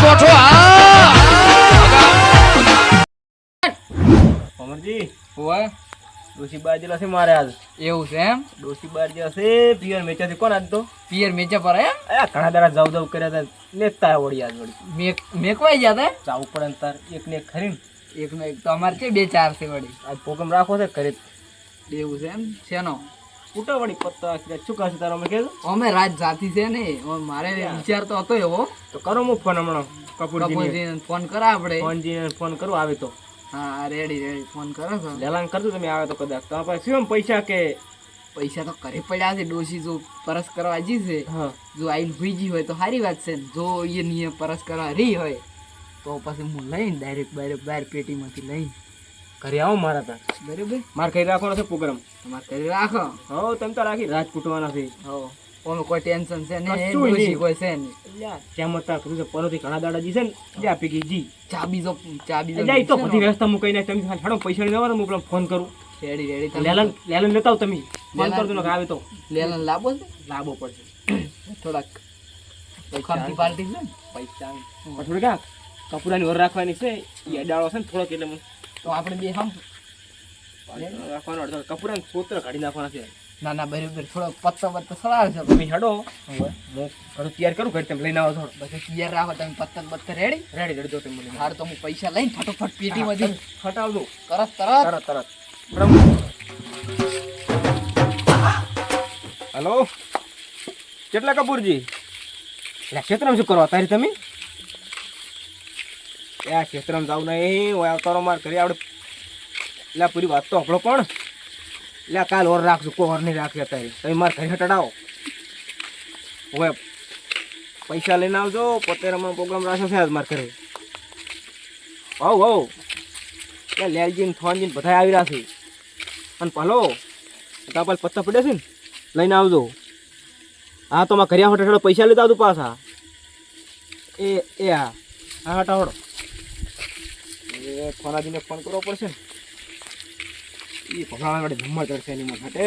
ગોઠો અમરજી ઓય ડોસી બાર જેલા છે મારે આજ એવું છે એમ ડોસી બાર જેલા છે પિયર મેચાથી કોણ આજ તો પિયર મેચે પર એમ ઘણા દાડા જાવ જાવ કર્યા હતા લેતા વળી આજ વળી મેકવાઈ ગયા જાવું પડે ને તાર એક ને એક ખરીને એક નો એક તો અમારે છે 2-4 છે વળી આજ પ્રોગ્રામ રાખો છે ઘરે એવું છે એમ શેનો ઉઠો વળી પત્તા શું કરશે તારો અમે કહેજો અમે રાત જાતી છે ને મારે વિચાર તો હતો એવો તો કરો હું ફોન હમણાં કપૂરજી કપૂરજીને ફોન કરા આપણે ફોનજીને ફોન કરું આવે તો હા રેડી ફોન કરો છો લેલાંગ કરજો તમે આવે તો કદાચ તમારા પાસે શું પૈસા કે પૈસા તો ઘરે પડ્યા છે ડોશી જો પરસ કરવા જી છે હા જો આઈને ભૂઈ હોય તો સારી વાત છે જો એ નિયમ પરસ કરવા રહી હોય તો પછી હું લઈને ડાયરેક્ટ બહાર પેટીમાંથી લઈને ઘરે આવો મારા ત્યાં બરાબર મારે કઈ રાખવાનો છે પ્રોગ્રામ તમારે કરી રાખો હો તમે તો રાખી રાત કૂટવાના છે હો ઓનું કોઈ ટેન્શન છે ને કશું ય નહીં. કોઈ છે નહીં ત્યાં મત કીધું છે પરોથી ઘણા દાડાજી છે ને જ્યાં પીકી જી ચાબી જો એટલે ઈ તો બધી વ્યવસ્થા હું કઈ નાખ તમે હાડો પૈસા લઈ જવાનું હું પેલા ફોન કરું રેડી લેલન લેતા આવો તમે ફોન લેલન. કરજો ને આવે તો લેલન લાવો છે લાવવો પડશે થોડાક ખમતી પાર્ટી છે ને પૈસા પણ થોડું ક્યાં કપૂરાની વર રાખવાની છે એ અડાળો છે ને થોડોક એટલે મને તો આપણે બે હમ રાખવાનો અડધો કપૂરાને સોત્ર કાઢી નાખવાના છે ના ના બરાબર થોડો પત્તો સડાવે છે તમે હેડો હું ઘણું તૈયાર કરું ઘરે તમે લઈને આવો થોડો બધું તૈયાર રાખો તમે પત્તર રેડી રેડી રેડી જો તમે મને હાર તો હું પૈસા લઈને ફટોફટ પેટીમાંથી ફટાવજો તરત તરત હલો કેટલા કપૂરજી એટલે ક્ષેત્રમાં શું કરવા તારી તમે ત્યાં ક્ષેત્રમાં જાવ નહીં હોય આવતારો માર કરી આવડે એટલે પૂરી વાત તો આપણો પણ એટલે કાલ ઓર રાખશું કોઈ ઓર નહીં રાખી અત્યારે તમે મારા ઘરે હટાડાવો હવે પૈસા લઈને આવજો પોતે રમવાનો પ્રોગ્રામ રાખશો છે આજ મારા ઘરે હવ એટલે લેલજીને ફોનજીને બધા આવી રહ્યા છે અને ભલો તાપલ પત્તા પડ્યા છે ને લઈને આવજો હા તો મારા ઘરે હટાડો પૈસા લેતા આવજો પાછા એ હા હા હટાવડો એ ફોનાજીને ફોન કરવો પડશે ને એ ભગવાન વડે જમવા ચડશે એની માટે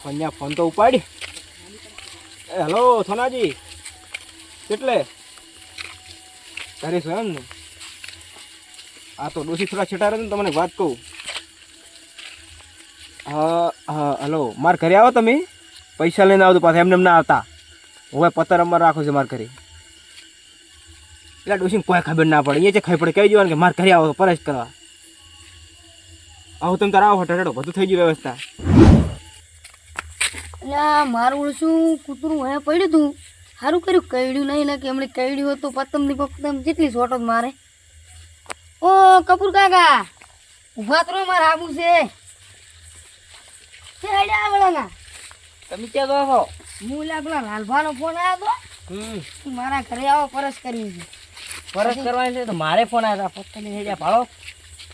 ફોન ફોન તો ઉપાડી એ હલો સોનાજી કેટલે કરીશું એમ ને આ તો ડોસી થોડા છેટા રહે ને તમને વાત કહું હા હલો મારા ઘરે આવો તમે પૈસા લઈને આવતો પાછા એમને ના આવતા હવે પત્તર રમવા રાખો છે મારા ઘરે એટલે ડોસીને કોઈ ખબર ના પડે એ જે ખબર પડે કહી દેવાનું કે મારે ઘરે આવો પરેશ કરવા આવો તમે તારા આવો હટાડો બધું થઈ ગયું વ્યવસ્થા એટલે મારું શું કૂતરું અહીંયા પડ્યું હતું સારું કર્યું કઈડ્યું નહીં ને કે એમણે કઈડ્યું હોત તો પતંગની પતંગ જેટલી શોટો જ મારે ઓ કપૂર કાકા ઉભા તો મારે આવું છે આવડેના તમે ક્યાં છો હું પેલા લાલભાનો ફોન આવ્યો તો મારા ઘરે આવો પરસ કરવી છે પરસ કરવાની છે તો મારે ફોન આવ્યો પત્તા ની થઈ ભાડો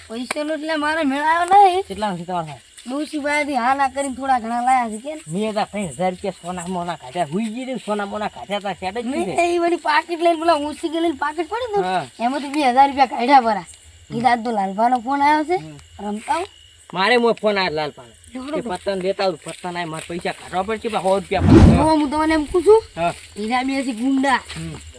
પૈસાનો એટલે મારે મેળાયો નહીં કેટલા નથી તમારા ડોસી બાયથી હાલા કરીને થોડા ઘણા લાયા છે કે મેં હતા 3000 રૂપિયા સોના મોના કાઢ્યા હુઈ ગઈ સોના મોના કાઢ્યા તા સેટ જ નહીં એ વળી પાકીટ લઈને પેલા ઊંચી લઈને પાકીટ પડ્યું હા. હતું એમાંથી 2000 રૂપિયા કાઢ્યા પરા કીધા તો લાલભાનો ફોન આવ્યો છે રમતા આવું. મારે મો ફોન આવ્યો લાલપાને કે પત્તન દેતા આવું પત્તા ના મારે પૈસા કાઢવા પડશે 100 રૂપિયા હું તમને એમ પૂછું હા હીરા બે છે ગુંડા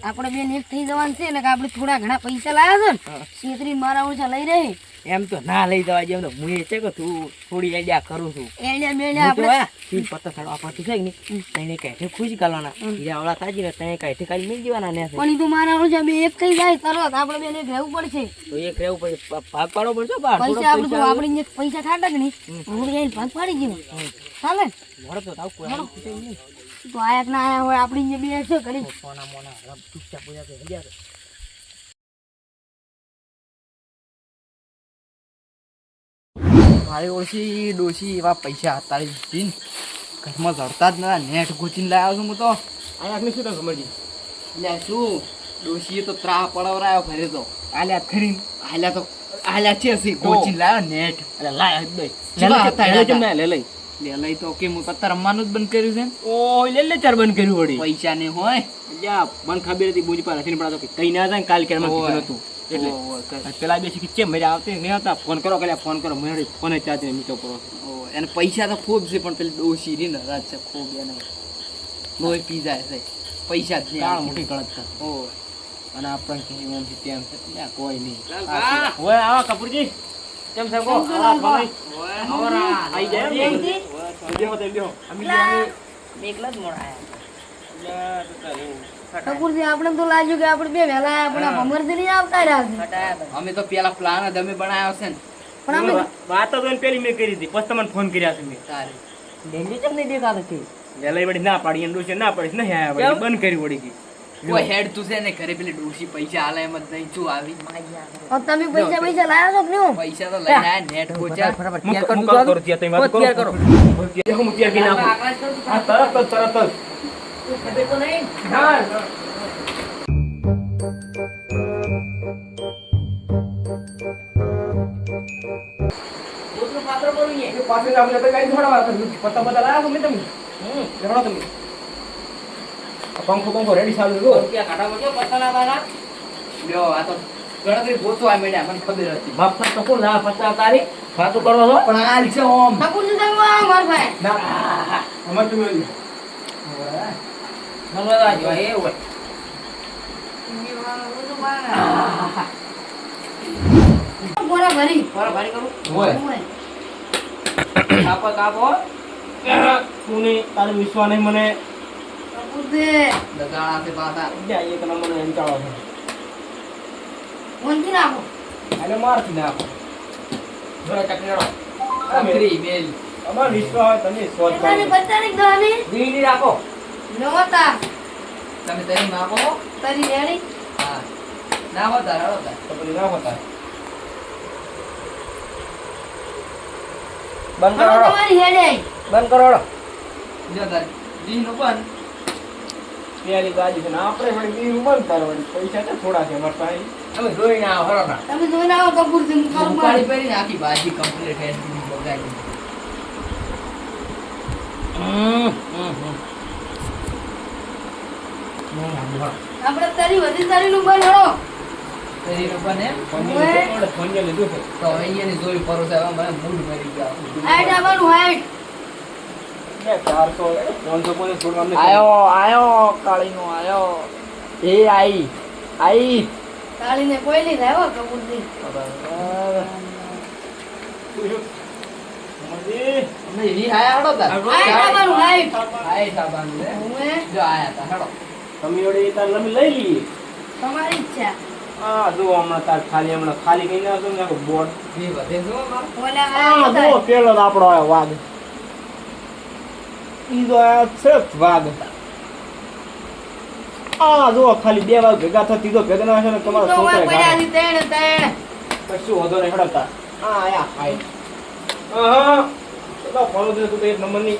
આપણે બેન એક થઈ જવાનું છે ને કે આપણે થોડા ઘણા પૈસા લાવ્યા છે ને છેતરી મારા ઓછા લઈ રહી એમ તો ના લઈ જવા જેમ તો હું એ છે કે તું થોડી આઈડિયા કરું છું એડિયા મેડિયા આપણે તીન પત્તા ચડવા પડતું છે ને તને કાંઠે ખુશ કરવાના હીરા વાળા થાજી ને તને કાંઠે કાઢી મિલ જવાના ને પણ ઈ તો મારા ઓછા બે એક થઈ જાય તરત આપણે બેન એક રહેવું પડશે તો એક રહેવું પડે ભાગ પાડવો પડશે બહાર પૈસા આપણે તો આપણે પૈસા ખાતા જ નહીં હું જઈને ભાગ પાડી ગયું ચાલે ને? મળે તો તાવ કોઈ હારું પૂછે નહીં તો આયા ના આયા હોય આપણી બે છે ઘડી સોના મોના રબ ચૂપચાપ પૂજા તો હજાર મારી ઓળખી ડોશી એવા પૈસા હતાળી દીધી ઘરમાં જડતા જ ના નેટ ગોચીને લાવ્યો છું હું તો આ આખની શું તમે સમજી એટલે શું ડોશીએ તો ત્રાહ પડાવરાયો ઘરે તો આલ્યા ખરી આલ્યા છે સી ગોચીને લાવ્યો નેટ એટલે લાયા જ દઈ ચલા હતા લે લઈ લે લઈ તો કે હું પત્તા રમવાનું જ બંધ કર્યું છે ઓ લે ચાર બંધ કર્યું વળી પૈસા ને હોય જા મને ખબર હતી બુજ પર નથી પડાતો કે કઈ ના જાય કાલ કેરમાં કીધું હતું એટલે પેલા બે શીખી કેમ મજા આવતી નહીં આવતા ફોન કરો ફોન કરો મને ફોન ચાર્જ ને મીઠો કરો એને પૈસા તો ખૂબ છે પણ પેલી ડોશી રી ને રાત છે ખૂબ એને લોહી પી જાય છે પૈસા જ નહીં કાળ આવતી. મોટી કળત છે ઓ અને આપણે કે એમ છે તેમ છે ત્યાં કોઈ નહીં લાલભા. ઓય આવા કપૂરજી કેમ છે કો કેમ છો, આવા લાલભા? થોડી ઓય, આવરા. આઈ જાય એમ ને? જયંતી? બેહો તે બેહો અમે એકલા જ મોડા યા તો તારે એવું. કપૂરજી આપણે તો લાગ્યું કે આપણે બે વહેલા આપણા ભમરથી નહીં આવતા રહ્યા છે અમે તો પેલા પ્લાન જ અમે બનાવ્યો છે ને પણ અમે વાત તો એને પેલી મેં કરી હતી પછી તમને ફોન કર્યા છે મેં તારે ડેન્જર ચમ નહીં દેખાતો છે વેલાઈ વળી ના પાડી એમ ડોશી ના પાડીશ નહીં આયા વળી બંધ કરી વળી ગઈ કોઈ હેડ તું છે ને ઘરે પેલી ડોશી પૈસા આલે એમ જ નહીં તું આવી હવે તમે પૈસા પૈસા લાયા છો કે નહીં પૈસા તો લઈને આયા નેટ કોચા હું કામ કરું ત્યાં તમે વાત કરો હું તૈયાર કરી નાખું હા તરત જ હા એ પાસે આપણે તો ગાડી થોડા પત્તા પત્તા લાયા તમે તમે જણો તમે પંખો રેડી ચાલુ જો લ્યો આ તો ગણતરી ગોતવા મળ્યા મને ખબર હતી બાપ તો કોણ લા પત્તા તારી વાતો કરો છો પણ આ છે ઓમ કપૂરજી તમે આવો માર ભાઈ ના અમાર તમે નલવા જો એ હોય બોરા ભરી પર ભારી કરું હોય હોય. કાપો કાપો તું નહીં તારે વિશ્વાસ નહીં મને કપૂરજી દગાણા છે પાછા ત્યાં એક નંબર એમ ચાલો છે ફોનથી નાખો અને મારથી નાખો જોડે ચકનેડો અંતરી મેલ અમાર વિશ્વાસ હોય તમે શોધ કેટલાની બત્તાની દહની દીડી રાખો નવતા તમે તઈ માપો તારી રેડી હા ના હોતા રડો તો પછી ના હોતા બંધ હવે કરો તમારી હેડે બંધ કરો જો તાર દી નો પણ પેલી ગાડી છે ને આપણે વળી બીજું બંધ કરવાની પૈસા તો થોડા છે અમાર પાસે તમે જોઈને આવો હરો ના તમે જોઈને આવો કપૂરજી હું કરું ઉપાડી મારી પડીને આખી ભાજી કમ્પ્લીટ હેડ દીધી બગાડી આપણે તારી વધી તારીનું બંધ હળો તેરી નો પણ એમ ફોન લીધું છે તો હવે અહીંયાની જોઈ પરોસે હવે મને મૂડ મરી ગયા હાઈટ આવવાનું હાઈટ 400 500 કોને છોડવાનું આયો કાળીનો આયો એ આઈ તાળીને કોઈ નહીં થાય હો કપૂરજી અમે ઈ આયા હડો તાર હાઈટ આવવાનું હાઈટ આય સાબાન લે હવે જો આયા તા હડો તમે વળી તાર લમી લઈ લઈએ તમારી ઈચ્છા હા જો હમણાં તાર હમણાં ખાલી કઈ ના ને બોર્ડ ઈ વધે જો માર ઓલા હા હાઈટ જો પેલો તો આપણો આયો વાઘ ઈ તો આયો છે વાઘ આ જો ખાલી બે વાઘ ભેગા થતી તો ભેગા ના છે ને તમારો તો છોકરો પડ્યા છે તેણ કશું વધો નહીં હડતા આ આયા હાઈ હા તો ફોન દે તું તો એક નંબર ની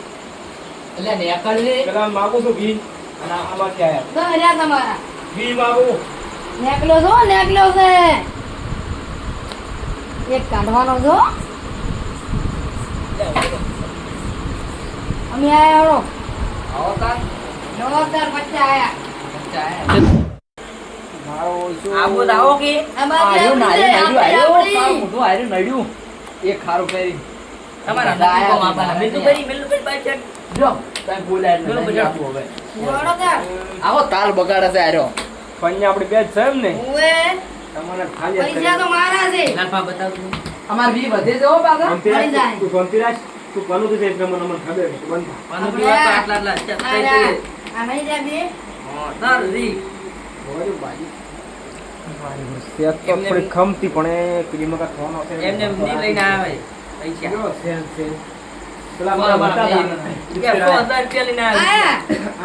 એટલે નેકળ લે પેલા માગું છું ઘી અને આમાંથી આયા દહર્યા તમારા ઘી માગું નેકલો છો નેકલો છે એક કાઢવાનો છો અમે આયા હળો આવો તાર 9050 આયા બચ્ચા આયા મારો શું આવો દાવો કે આ બાકી આર્યું આપણી નાર્યું છે, નાર્યું આપણી. કાળ મોટું આર્યું નડ્યું એક ખારું કરી તમારા દાયા નસીબમાં દાયા મેં તો કરી મેલું કરી પાછળ જો તઈ બોલાય પેલો નહીં બજાર. આપવું હવે જોડો તાર. આવો તાલ બગાડે છે આર્યો પન્ને આપણે બે જ છે એમ ને ઉવે, તમારે ખાલી પૈસા તો મારા છે લાલપા બતાવતું અમાર વી વધે છે હો બાગા શાંતિ રાખ, મળી જાય. તું શાંતિ રાખ. તું કોનું તું છે એટલે મને ખબર છે. તું બંધ થા. પાનું પીવા તો આટલા આટલા છે આ રહ્યા. આ નહીં જાય બે હા તાર રી બોલો બાજી. સેત તો એમને થોડી ખમતી પણ એ પેલી મગર થવાનો છે. એમને ની લઈને આવે પૈસા જો, સેન, સેન. પેલા મારા મારા મારા બતાતા. કે 5000 રૂપિયા લઈને આવે આયા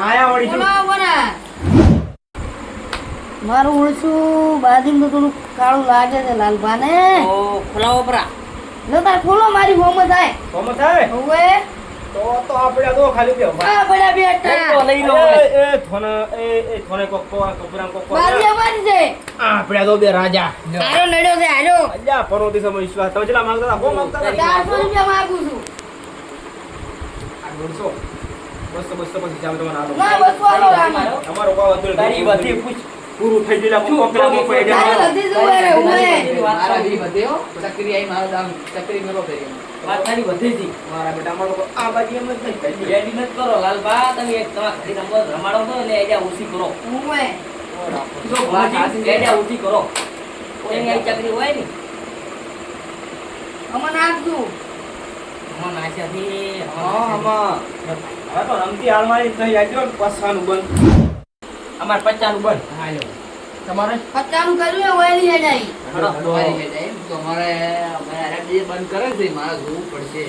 આયા વળી તું. બોલાવો બોલા મારું ઓળશું બાજુમાં તો થોડું કાળું લાગે છે લાલભાને ઓ ખોલાવો પરા લો તાર ખોલો મારી હોમ થાય કોમ થાય? હવે તો આપણે આ તો ખાલી બે ઉભા. આ બડા બેટા લઈ લો એ થોને એ થોને કોક કો કપરામ કોક કો. મારી અમારી છે આપણે આ તો બે રાજા. આરો નડ્યો છે આરો અલ્યા પરોતી સમય વિશ્વાસ. તમે કેટલા માંગતા હતા? કોણ માંગતા હતા? 400 રૂપિયા માંગુ છું આ 150. બસો પછી ચાલો તમારે આલો. ના બસો આલો રામા તમારો ભાવ હતો તારી બધી પૂછ પૂરું થઈ ગયેલા કોકરા શું? પડી તારે ગયા. વધી જવું યાર, ઉભે. મારા બી વધે હો. ચકરી આઈ મારો દામ ચકરી મેલો કરી. વાત તારી વધી હતી. મારા બેટા અમારો તો આ બાજુ એમ જ નહીં કરી. રેડી નથી કરો લાલબા, તમે એક તમારા ઘરે નંબર રમાડો તો એટલે એજા ઓછી કરો. ઉભે. જો ભલાજી, એજા ઓછી કરો. કોઈની આવી ચકરી હોય ને, અમને આપજો. હમણાં નાખ્યાથી, હા, હમણાં આમાં. હવે તો રમતી હાલમાં થઈ આવજો ને પસવાનું બંધ. અમારે 50 નું બંધ. હાલો. તમારે 50 નું કર્યું એ વહેલી હેડાઈ. મારી હે જાય. તો મારે મારે જે બંધ કરે છે મારે જોવું પડશે.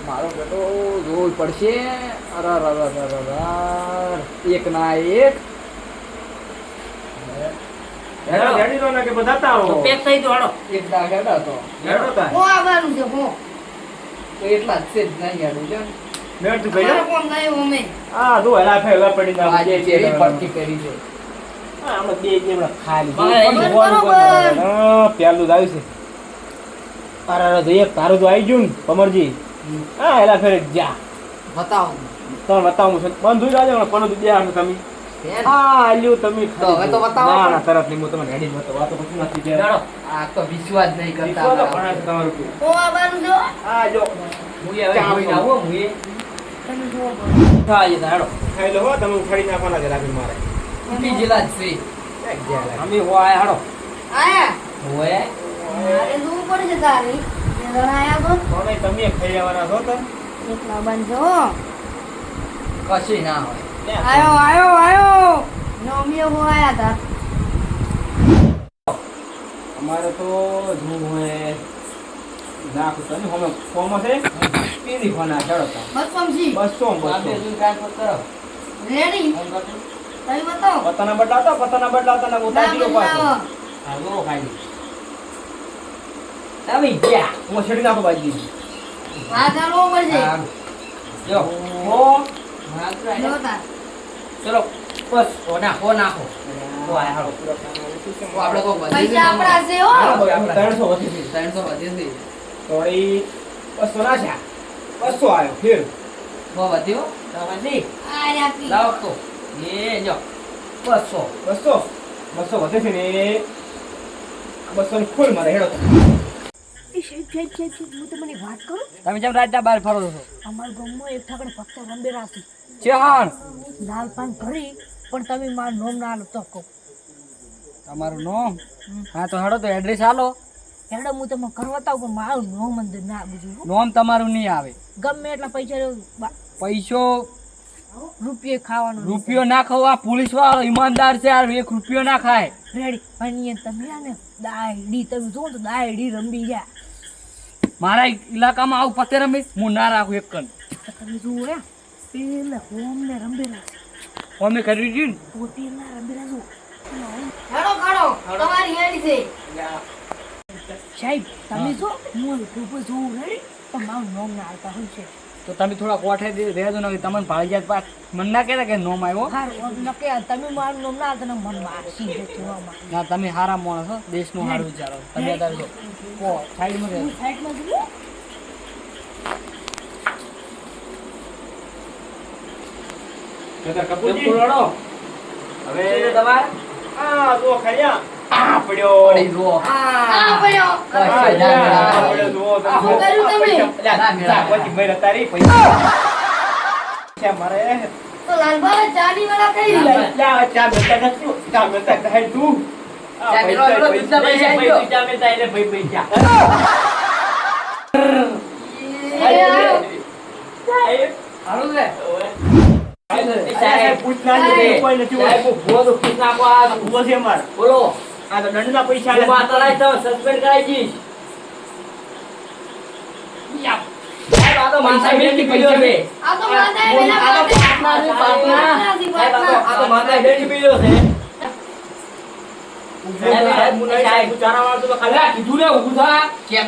મારો બેટો જોવું પડશે. એક ના એક. હેડો રેડી રહો ને કે બધા તારો. તો પેક થઈ તો હાલો. એક દાગ હેડા તો. હેડો તાર. હું આવવાનું છે હું. તો એટલા જ છે જ નહીં હેડું છે. બેટ તું મારે ગયો. કોમ નહીં અમે. આ જો હેલા ફેલા પડી ગયા. આજે જેવી પડતી કરી છે. હા, આમાં બે કેમ ખાલી. બરાબર, બરાબર. હા, પેલું જ આવ્યું છે. તારા તો એક તારું તો આવી ગયું ને કમરજી. હા, હેલા ફેરે જા. બતાવો. તમે બતાવું છે બંધ થઈ જાજો પણ બે હાથ તમે બેન, હા આલ્યું તમે તો હવે તો બતાવો. ના ના તરત નહીં હું તમને રેડી બતાવો આ તો પછી નથી દે હાલો. આ તો વિશ્વાસ નહીં કરતા. તો ઘણા છે તમારું કે હું આવવાનું છે. આ જો મુએ હવે ચાલો. જોઈને આવો, મુએ. તમે જુઓ પણ. થાય છે, હાલો. ખાઈ લો હો તમે ઉખાડી નાખવાના જરા બી મારે તૂટી ગયેલા જ છે. અમે હો આયા, હાલો. આયા. હોએ. મારે જોવું પડશે તારે. બે જણા આયા તો. કોને તમે ખાઈ લેવાના છો તો એકલા બાંધજો. કશું ના હોય. આયો આયો આયો. નોમીઓ હો આયા તા. અમારે તો જોવું હોય નાખું તને હમે ફોર્મ છે પીરી ફોના ચડતા બસમજી. 200 આપે હજુ ટ્રાન્સફર કરો. રેડી. ફોન કરજો. તમે બતાવો. પતાના બદલાતા ને ઉતારી દીધો પાછો ના હા, લો ખાઈ. તમે ગયા. હું છેડી નાખો બાજી આ ચાલવો પડશે. હા. જો. હો જો તાર. ચલો બસ ઓ નાખો નાખો. ઓ આયા, હાલો. તો આપણે કોક વધે છે પૈસા આપણા છે હો. 300 વધી છે 300 વધે છે. થોડી 200 ના છે 200 આવ્યો ફેર બહુ વધ્યો. તમારી આ રહ્યા પી. લાવો તો. એ જો. 200. 200 વધે છે ને 200 ની ફૂલ મારે હેડો હું તમને વાત કરું. તમે જેમ રાતના બહાર ફરો છો. અમારા ગામમાં એક ઠાકર પત્તો રંબેરા છે. ચેહાણ લાલ પાન ભરી પણ તમે મારું નામ ના આલો તો કહો. તમારું નામ? હા તો હેડો તો એડ્રેસ આલો. હેડો હું તમને કરવા તાવ પણ મારું નામ અંદર ના બીજું નામ તમારું નહીં આવે. ગમે એટલા પૈસા પૈસો રૂપિયે ખાવાનું રૂપિયો ના ખાવ. આ પોલીસ વાળો ઈમાનદાર છે. આ 1 રૂપિયો ના ખાય. રેડી. અને તમે આ ને દાયડી તમે જો તો દાયડી રંબી ગયા. મારા ઇલાકામાં આવું પતે રમે હું ના રાખું એક કણ. તો તમે જુઓ યા પેલા હોમ ને રંબેલા અમે કરી દીધું ને. પોતે ના રંબેલા જુઓ. હેડો ખાડો તમારી હેડી છે. સાહેબ તમે જો હું ઉપર જોઉં રેડી પણ મારું નામ ના આવતા હોય છે. તો તમે થોડા કોઠે રહેજો ને તમને ભાળી જાય પાછ મને ના કહેતા કે નોમ આવ્યો. હારું નકે તમે મારું નામ ના આવતા ને મન માસી છે જોવામાં. ના તમે હારા માણસ છો. દેશનું સારું વિચારો. તમે અત્યારે જો સાઈડમાં રહેજો. હું સાઈડમાં જુઓ. જતા કપૂરજી જમતું રડો. હવે શું છે તમારે? આ જો ખર્યા આ પડ્યો પડી જુઓ. આ પડ્યો. કશું ના આ મેળાવે. પડ્યો જુઓ તમે. શું કર્યું તમે? પૈસા- ના મેળાવે. પછી ભાઈ રતારી પૈસા છે મારે તો લાલભાઈ ચાની વાળા કઈ રહ્યા? લા ચા મેતા નથી ચા મેતા કહે તું ચા મેળવા પેલો દૂધના પૈસા આપજો. પૈસા મેલતા એટલે ભાઈ પૈસા. સારું છે. સાહેબ, પૂછ ના દે કોઈ નથી સાહેબ, હું ભૂવો તો ખુશ નાખો આ. ઉભો છે માર બોલો. આ તો દંડના પૈસા હું માતા લાવી તો સસ્પેન્ડ કરાવી દઈશ. સાહેબ, આ તો માતા બેટી પીધો છે. આ તો માતાએ પેલા આ તો પાટલા છે, પાટલા. સાહેબ, આ તો માતા બેટી પીધો છે. સાહેબ મુનાઈ સાહેબ ચારા વાળો તો ખાલી અલા, કીધું ને ઊભું થા. કેમ?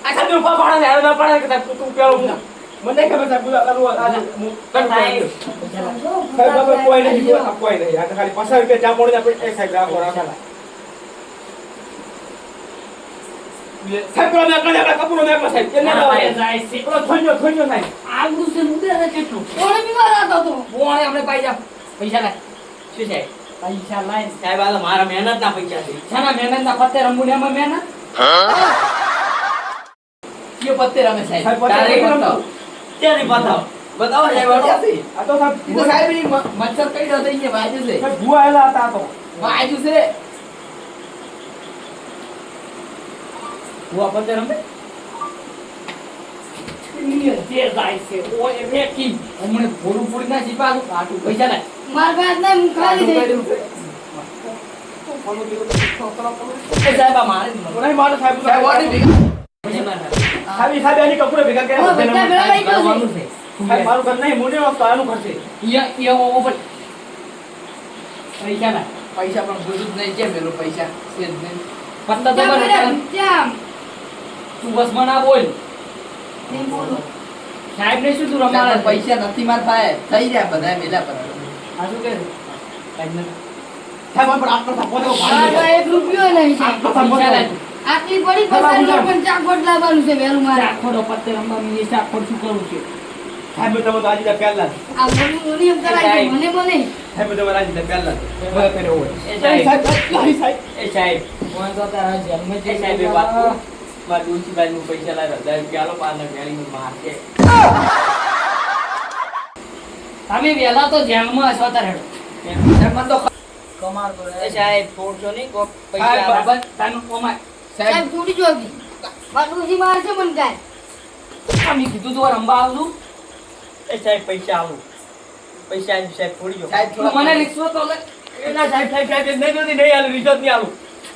આ સાહેબ ઉપર પાડે છે ના પાડે કે સાહેબ તું પેલો મને ખબર સાહેબ બોલા કરું આ હું સાહેબ, સાહેબ કોઈ નહીં કોઈ નહીં આ તો ખાલી 50 રૂપિયા ચા મોડી આપણે એક સાહેબ રાખો રાખો સાહેબ પેલો મેં કને કપૂરો મેં સાહેબ એને ના પાડે. જાય છે પેલો થોન્યો સાહેબ આગળ છે મુદ્દે છે કેટલું. કોણ બીમાર હતો તો? બોણે આપણે પાઈ જા. પૈસા લાય. શું સાહેબ? પૈસા લાઈન સાહેબ, આ તો મારા મહેનતના પૈસા છે. શાના મહેનતના પત્તે રમવું ને એમાં મહેનત કયો પત્તે રમે સાહેબ સાહેબ, પત્તે તારે રમવું. બતાવો. ત્યાંથી બતાવો. બતાવો સાહેબ, ક્યાં બતાવો. છે? આ તો સાહેબ ઈ તો સાહેબ ઈ મચ્છર કઈ દો થઈ ગયા બાજુ છે સાહેબ ભૂવા આયેલા હતા આ તો. બાજુ છે હું આ પત્તે રમે? તે જાય છે ઓય વેકી હમણે ભોરું પૂરી ના જીપાનું કાટું પૈસા લાય માર પાસે નહીં, હું ખાલી દઈ. એ સાહેબ, આ મારે જ મને. નહીં મારો સાહેબ સાહેબ વાડી ભેગા પછી મારે. સાહેબ ઈ સાહેબ આની કપૂરે ભેગા કર્યા ઓ, બધા બધાને. ભેગા થઈ ગયો છે. કરવાનું છે. સાહેબ મારું ઘર નહીં મોઢે વાગતો આનું ઘર છે. ઈયા ઓપન પૈસા ના પૈસા પણ બધું જ નહીં કેમ એલો પૈસા છે જ નહીં પત્તા તો ત્યાં બરાબર પેલા ત્યાં. તું બસ મને આ બોલ નહીં બોલું. સાહેબ ને શું તું રમાડે પૈસા નથી માર પાસે થઈ ગયા બધા મેલા પર આ શું કે સાહેબ પણ આટલો સાહેબ પોતે મારા ભાડી પાસે એક રૂપિયો નહીં છે. પૈસા લાય આટલી પડી પસાર પણ ચાખવટ લાવવાનું છે વહેલું મારે. ચાખોડો પત્તે રમવાનું એ ચાખોડ શું કરવું છે સાહેબ તમે તો આજે પહેલા જ. આ મોની એમ કરાય છે, મને મને. સાહેબ તમે આજે પહેલા જ. હવે કર્યો હોય એ સાહેબ, સાહેબ એ સાહેબ, કોણ તો તારા જન્મ એ સાહેબ, એ વાત કહું. મારા ડોશીબાઈનું પૈસા લાવ્યા. 10 રૂપિયા આલો, પાછળ મેળીને મારશે. તમે વેલા તો જેલમાં છો તારે સાહેબ મને તો કમાર કરો એ સાહેબ, છોડશો નહીં, કોક પૈસા સાહેબ આલો. બરાબર તાનો કમાય સાહેબ સાહેબ છૂટી જોગી. બાટુજી મારશે મને કાંઈ. અમે કીધું તું રંબા આવતું એ સાહેબ, પૈસા આલો. પૈસા આલી સાહેબ, છોડી દો. સાહેબ તું મને રિશ્વત તો લે ના સાહેબ, સાહેબ, સાહેબ, નહીં જોતી, નહીં આલું, રિશ્વત નહીં આલું.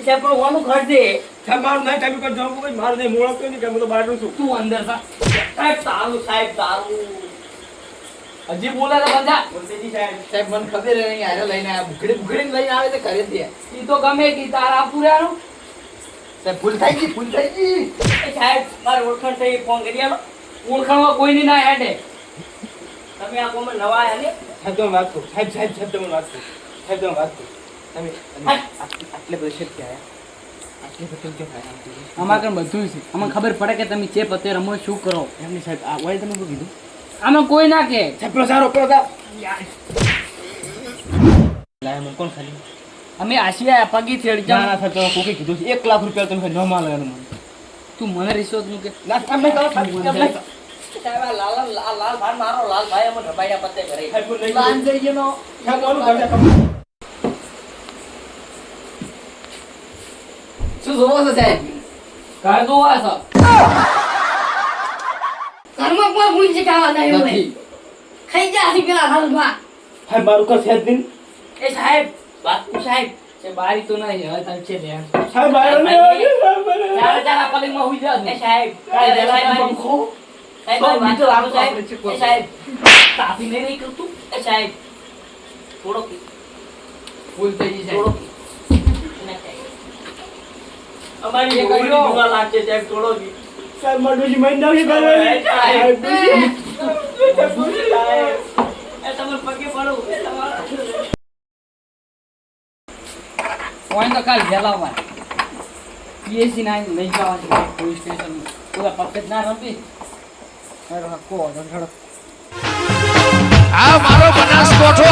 સાહેબ, પણ ઓનું ઘર છે. સાહેબ મારું નહીં સાહેબ કોઈ જવું કોઈ મારું નહીં મોળો નહીં કે હું તો બહારનું છું. તું અંદર થા સાહેબ, તારું, સાહેબ, તારું. હજી બોલે તો બંધા બોલતેજી સાહેબ. સાહેબ મને ખબર નહીં આરે લઈને આ ભૂખડી ભૂખડી લઈને આવે તો ઘરે દે ઈ તો ગમે કી તારા પૂરાનું સાહેબ ભૂલ થઈ ગઈ એ સાહેબ, મારે ઓળખાણ થઈ, ફોન કરી આલો. ઓળખાણમાં કોઈની ના હેડે તમે આ કોમમાં નવા આયા ને? સાહેબ તમે વાત કરો સાહેબ સાહેબ સાહેબ તમે વાત કરો સાહેબ તમે વાત કરો તમે આટલે બધે શેઠ ક્યાં આયા આટલે બધે કેમ આયા આમાં કણ બધું છે આમાં ખબર પડે કે તમે ચે પતે રમો શું કરો એમની સાહેબ આ વાય તમે શું કીધું આમાં કોઈ ના કે સાહેબ પેલો સારો પેલો તા લાય મને કોણ ખાલી અમે આશિયા પગી ચડી ના ના જા સાહેબ તમે કોકે કીધું છે 1 લાખ રૂપિયા તમે ન માલ એનું મને તું મને રિશ્વત નું કે ના સાહેબ મેં કહો સાહેબ સાહેબ, આ લાલ ભાઈ મારો લાલ ભાઈ અમને રબાયા પત્તે કરે. સાહેબ કોઈ નહીં લાન જઈ ગયો સાહેબ કોનું ઘર છે શું જોવો છો સાહેબ ઘર જોવા છો ઘરમાં કોઈ ભૂલ છે ખાવા નહીં હોય. નથી ખાઈ જા હજી પેલા હાલમાં. સાહેબ મારું ઘર છે જ નહીં એ સાહેબ, બાપુ સાહેબ, છે બારી તો નહીં હવે તમે છે ધ્યાન સાહેબ બહાર નહીં આવે સાહેબ ચાર ચાર પલંગમાં હુઈ જા એ સાહેબ, કાંઈ સાહેબ, વેલા સાહેબ, પંખો સાહેબ, સૌ વાત બીજો કરો, રાખો સાહેબ. આપણે ચીકો. એ સાહેબ, તાપી નહીં રહી કરતું એ સાહેબ, થોડો કી, ભૂલ થઈ ગઈ થોડો સાહેબ કી. ના સાહેબ. અમારી એ ગોળીની કર્યો. દુઆ લાગશે સાહેબ, થોડો કી. સાહેબ મારું મહિને ના સાહેબ, સાહેબ સાહેબ, એ તમારે પગે પડું, એ તમારા કોઈ તો કાલ વેલાવા પીએસસી ના લઈ જવા છે પોલીસ સ્ટેશન પૂરા પક્કે જ ના રમી અરે કો ધડક આ મારો બનાસકોઠો